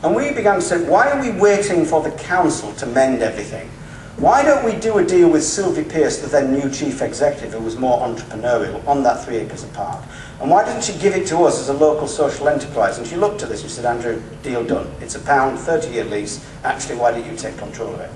And we began to say, why are we waiting for the council to mend everything? Why don't we do a deal with Sylvie Pearce, the then new chief executive, who was more entrepreneurial, on that 3 acres of park? And why didn't she give it to us as a local social enterprise? And she looked at this and she said, Andrew, deal done. It's £1, 30-year lease. Actually, why don't you take control of it?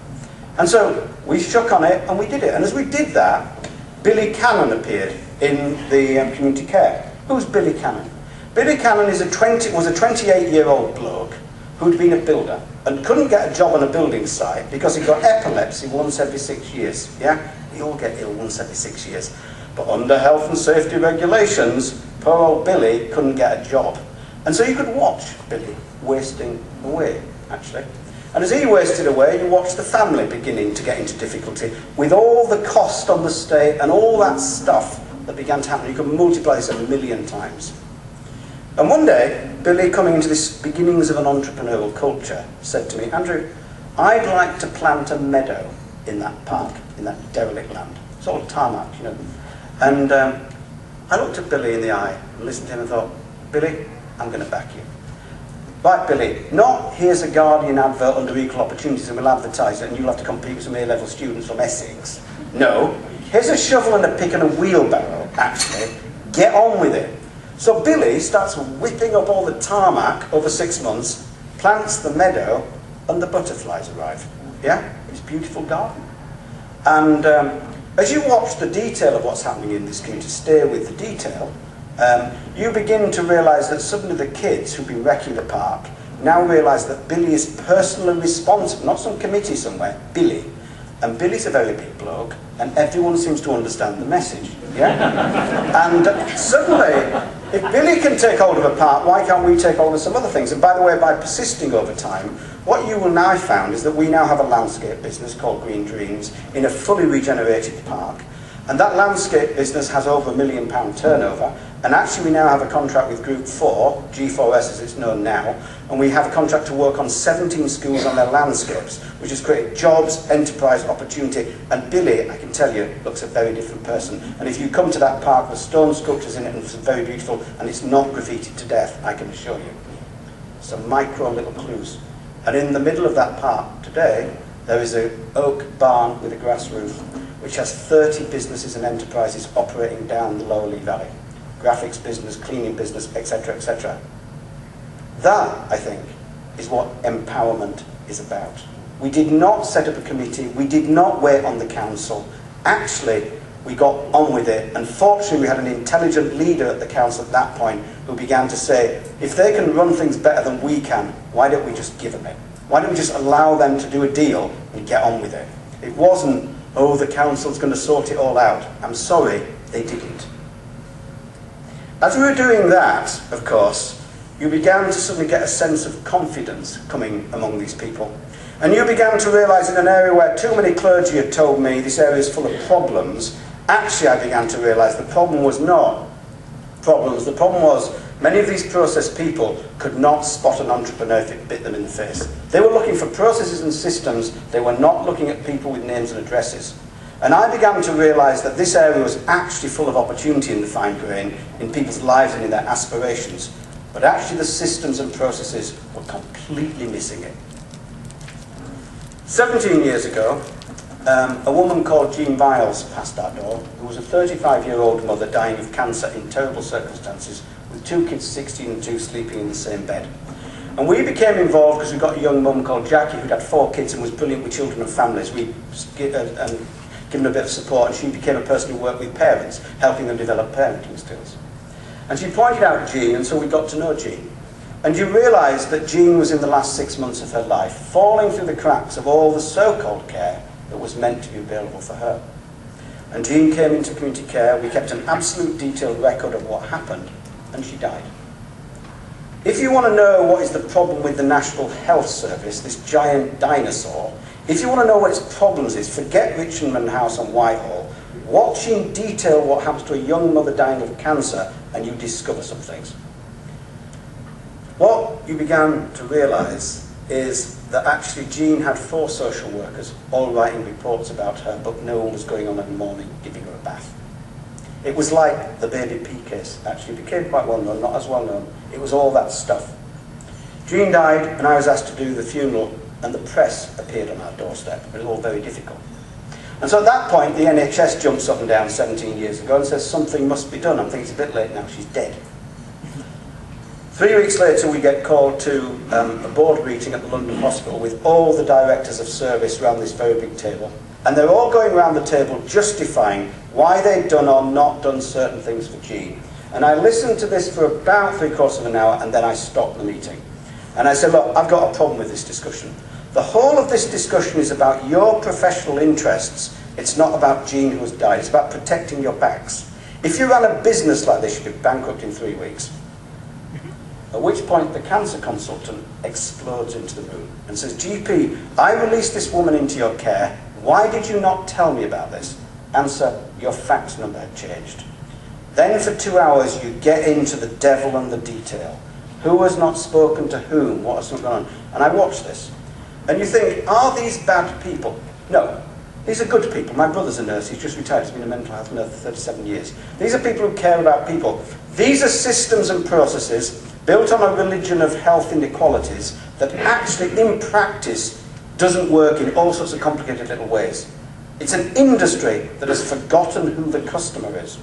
And so we shook on it and we did it. And as we did that, Billy Cannon appeared in the community care. Who's Billy Cannon? Billy Cannon was a 28-year-old bloke who'd been a builder and couldn't get a job on a building site because he got epilepsy once every 6 years. Yeah? We all get ill once every 6 years. But under health and safety regulations, poor old Billy couldn't get a job. And so you could watch Billy wasting away, actually. And as he wasted away, you watched the family beginning to get into difficulty with all the cost on the state and all that stuff that began to happen. You could multiply this 1,000,000 times. And one day, Billy, coming into this beginnings of an entrepreneurial culture, said to me, Andrew, I'd like to plant a meadow in that park, in that derelict land. It's all tarmac, you know. And I looked at Billy in the eye and listened to him and thought, Billy, I'm going to back you. Right, Billy, not here's a Guardian advert under equal opportunities and we'll advertise it and you'll have to compete with some A-level students from Essex. No, here's a shovel and a pick and a wheelbarrow, actually. Get on with it. So Billy starts whipping up all the tarmac over 6 months, plants the meadow, and the butterflies arrive. Yeah? It's a beautiful garden. And as you watch the detail of what's happening in this community, stay with the detail, you begin to realise that suddenly the kids who've been wrecking the park now realise that Billy is personally responsible, not some committee somewhere, Billy. And Billy's a very big bloke, and everyone seems to understand the message. Yeah? And suddenly, if Billy can take hold of a part, why can't we take hold of some other things? And by the way, by persisting over time, what you will now find is that we now have a landscape business called Green Dreams in a fully regenerated park. And that landscape business has over £1 million turnover. And actually we now have a contract with Group 4, G4S as it's known now, and we have a contract to work on 17 schools on their landscapes, which has created jobs, enterprise, opportunity. And Billy, I can tell you, looks a very different person. And if you come to that park, there's stone sculptures in it and it's very beautiful, and it's not graffitied to death, I can assure you. Some micro little clues. And in the middle of that park today, there is an oak barn with a grass roof, which has 30 businesses and enterprises operating down the Lower Lee Valley. Graphics business, cleaning business, etc., etc. That, I think, is what empowerment is about. We did not set up a committee, we did not wait on the council. Actually, we got on with it, and fortunately we had an intelligent leader at the council at that point who began to say, if they can run things better than we can, why don't we just give them it? Why don't we just allow them to do a deal and get on with it? It wasn't, oh, the council's going to sort it all out. I'm sorry, they didn't. As we were doing that, of course, you began to suddenly get a sense of confidence coming among these people. And you began to realise in an area where too many clergy had told me this area is full of problems, actually I began to realise the problem was not problems. The problem was many of these process people could not spot an entrepreneur if it bit them in the face. They were looking for processes and systems. They were not looking at people with names and addresses. And I began to realise that this area was actually full of opportunity in the fine grain, in people's lives and in their aspirations. But actually the systems and processes were completely missing it. 17 years ago, a woman called Jean Biles passed our door, who was a 35-year-old mother dying of cancer in terrible circumstances, with 2 kids, 16 and 2, sleeping in the same bed. And we became involved because we got a young mum called Jackie who'd had 4 kids and was brilliant with children and families. We given her a bit of support, and she became a person who worked with parents, helping them develop parenting skills. And she pointed out Jean, and so we got to know Jean. And you realised that Jean was in the last 6 months of her life, falling through the cracks of all the so-called care that was meant to be available for her. And Jean came into community care, we kept an absolute detailed record of what happened, and she died. If you want to know what is the problem with the National Health Service, this giant dinosaur, if you want to know what its problems is, forget Richmond House on Whitehall. Watch in detail what happens to a young mother dying of cancer, and you discover some things. What you began to realise is that actually Jean had 4 social workers all writing reports about her, but no one was going on in the morning giving her a bath. It was like the Baby P case, actually. It became quite well known, not as well known. It was all that stuff. Jean died, and I was asked to do the funeral, and the press appeared on our doorstep. It was all very difficult. And so at that point, the NHS jumps up and down 17 years ago and says something must be done. I'm thinking it's a bit late now, she's dead. 3 weeks later, we get called to a board meeting at the London Hospital with all the directors of service around this very big table. And they're all going around the table justifying why they'd done or not done certain things for Jean. And I listened to this for about 3/4 of an hour, and then I stopped the meeting. And I said, look, I've got a problem with this discussion. The whole of this discussion is about your professional interests. It's not about Jean who has died. It's about protecting your backs. If you ran a business like this, you'd be bankrupt in 3 weeks. At which point the cancer consultant explodes into the room and says, GP, I released this woman into your care. Why did you not tell me about this? Answer, your fax number had changed. Then for 2 hours you get into the devil and the detail. Who has not spoken to whom? What has not gone on? And I watch this. And you think, are these bad people? No. These are good people. My brother's a nurse. He's just retired. He's been a mental health nurse for 37 years. These are people who care about people. These are systems and processes built on a religion of health inequalities that actually, in practice, doesn't work in all sorts of complicated little ways. It's an industry that has forgotten who the customer is.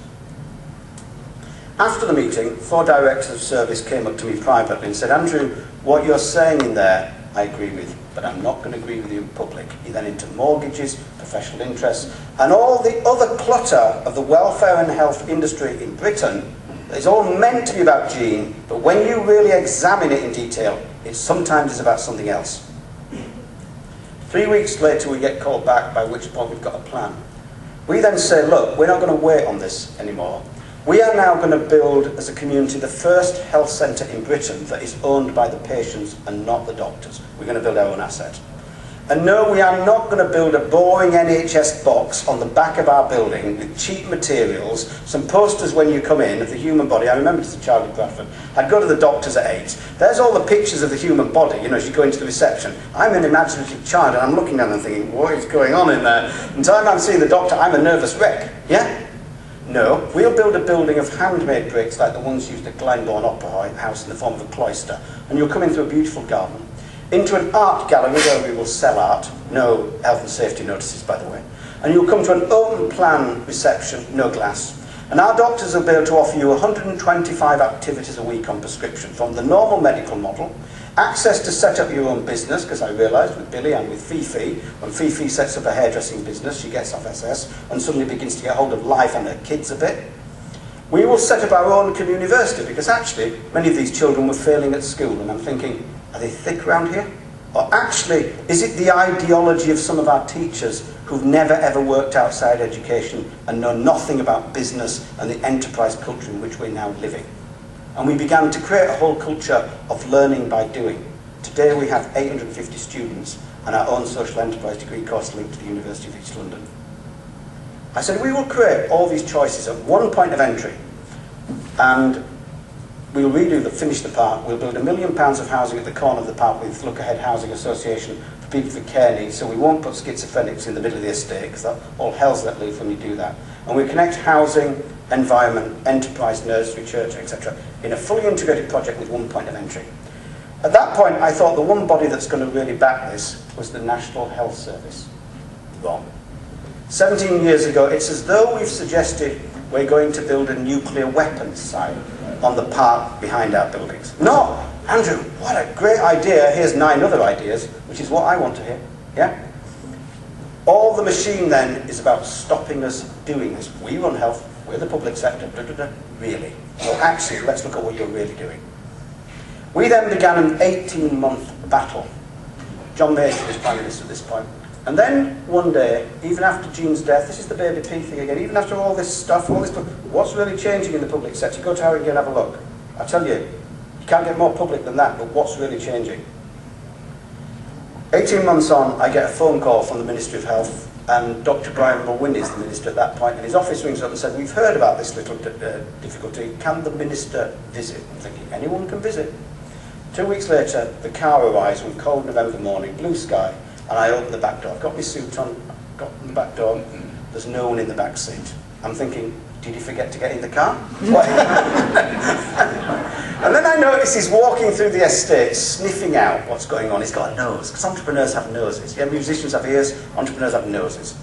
After the meeting, 4 directors of service came up to me privately and said, Andrew, what you're saying in there, I agree with, but I'm not going to agree with you in public. You're then into mortgages, professional interests, and all the other clutter of the welfare and health industry in Britain. It's all meant to be about Jean, but when you really examine it in detail, it sometimes is about something else. 3 weeks later, we get called back, by which point we've got a plan. We then say, look, we're not going to wait on this anymore. We are now going to build, as a community, the first health centre in Britain that is owned by the patients and not the doctors. We're going to build our own asset. And no, we are not going to build a boring NHS box on the back of our building with cheap materials, some posters when you come in of the human body. I remember as a child in Bradford, I'd go to the doctors at 8. There's all the pictures of the human body, you know, as you go into the reception. I'm an imaginative child and I'm looking at them thinking, what is going on in there? And time I'm seeing the doctor, I'm a nervous wreck. Yeah? No, we'll build a building of handmade bricks like the ones used at Glenbourne Opera House in the form of a cloister. And you'll come into a beautiful garden, into an art gallery where we will sell art, no health and safety notices by the way, and you'll come to an open plan reception, no glass, and our doctors will be able to offer you 125 activities a week on prescription, from the normal medical model, access to set up your own business, because I realised with Billy and with Fifi, when Fifi sets up a hairdressing business, she gets off SS and suddenly begins to get hold of life and her kids a bit. We will set up our own community university, because actually many of these children were failing at school, and I'm thinking, are they thick around here? Or actually, is it the ideology of some of our teachers who've never ever worked outside education and know nothing about business and the enterprise culture in which we're now living? And we began to create a whole culture of learning by doing. Today we have 850 students and our own social enterprise degree course linked to the University of East London. I said we will create all these choices at one point of entry, and we'll finish the park. We'll build £1 million of housing at the corner of the park with Look Ahead Housing Association for people with care needs, so we won't put schizophrenics in the middle of the estate, because all hell's let loose when you do that. And we connect housing, environment, enterprise, nursery, church, etc. in a fully integrated project with one point of entry. At that point, I thought the one body that's going to really back this was the National Health Service. Wrong. 17 years ago, it's as though we've suggested we're going to build a nuclear weapons site on the park behind our buildings. No, Andrew, what a great idea. Here's 9 other ideas, which is what I want to hear. Yeah? All the machine then is about stopping us doing this. We run health, we're the public sector, really. Well, actually, let's look at what you're really doing. We then began an 18-month battle. John Major was Prime Minister at this point. And then one day, even after Jean's death, this is the baby P thing again, even after all this stuff, what's really changing in the public sector? Go to Harrogate and have a look. I tell you, you can't get more public than that, but what's really changing? 18 months on, I get a phone call from the Ministry of Health, and Dr. Brian Mulwin is the minister at that point, and his office rings up and said, we've heard about this little difficulty, can the minister visit? I'm thinking, anyone can visit. 2 weeks later, the car arrives one cold November morning, blue sky, and I open the back door. I've got my suit on, got in the back door, there's no one in the back seat. I'm thinking, did he forget to get in the car? And then I notice he's walking through the estate, sniffing out what's going on. He's got a nose, because entrepreneurs have noses. Yeah, musicians have ears, entrepreneurs have noses.